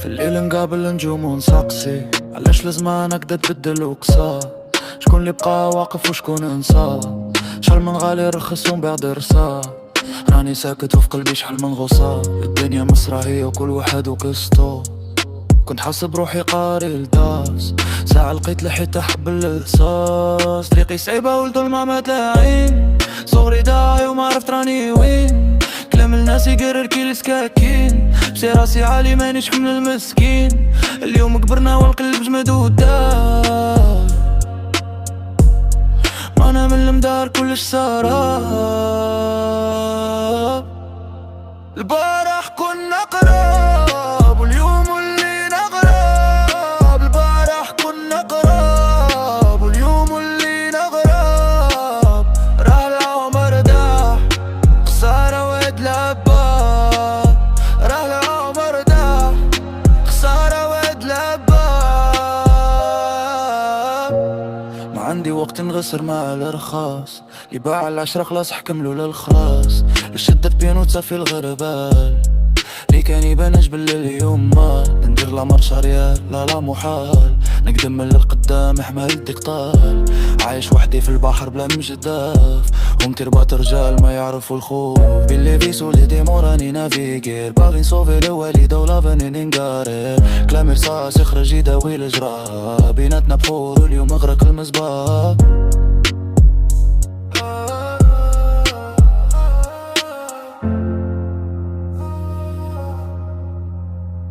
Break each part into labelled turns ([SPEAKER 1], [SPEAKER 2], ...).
[SPEAKER 1] الليل نقابل نجوم ونسقسي علاش لازم هكدا تبدل وقصا. شكون اللي بقى واقف وشكون انسى؟ شحال من غالي رخص ومن بعد رصا. راني ساكت وفي قلبي شحال من غصة. الدنيا مسرحية وكل واحد وقصتو. كنت حاسب روحي قاري لداس، ساعة لقيت لحيتها حب الرصاص. طريقي صعيبة والظلمة ما تلاعين، صغري داعي وما عرفت راني وين. كلام الناس يقرر كي السكاكين، بسي راسي عالي مانيش حمل المسكين. اليوم كبرنا والقلب جمد ودار، ما انا من المدار كلش سراب. البارح كنا قراب واليوم اللي نغراب. البارح كنا قراب واليوم اللي نغراب. راح العمر داح خسارة واد لباب. راح العمر داح خسارة واد لباب. ما عندي وقت نغسر مع الرخاص، اللي باع العشرة خلاص حكملو للخلاص. الشدة تبين وتصفي الغربال، اللي كان يبان جبل اليوم ما ندير لا مارشا ريال لا محال. نقدم من للقدام احمل الدقطال، عايش وحدي في البحر بلا مجداف. ومتربات رجال ما يعرفوا الخوف، باللي في سوليدي موراني نافيغير. باغي نصوفي الوالدة ولا فاني نقارر. كلامي رصاص يخرج يداوي الجراح، بيناتنا بخور واليوم اغرق المصباح.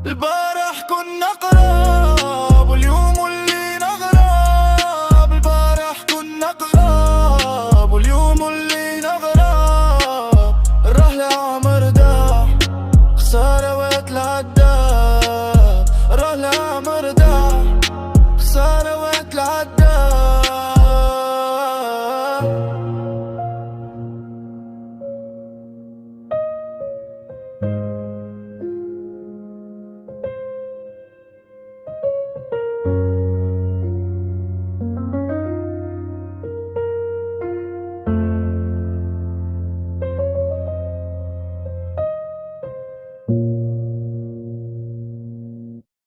[SPEAKER 1] البارح كنا قراب واليوم اللي نغراب. البارح كنا قراب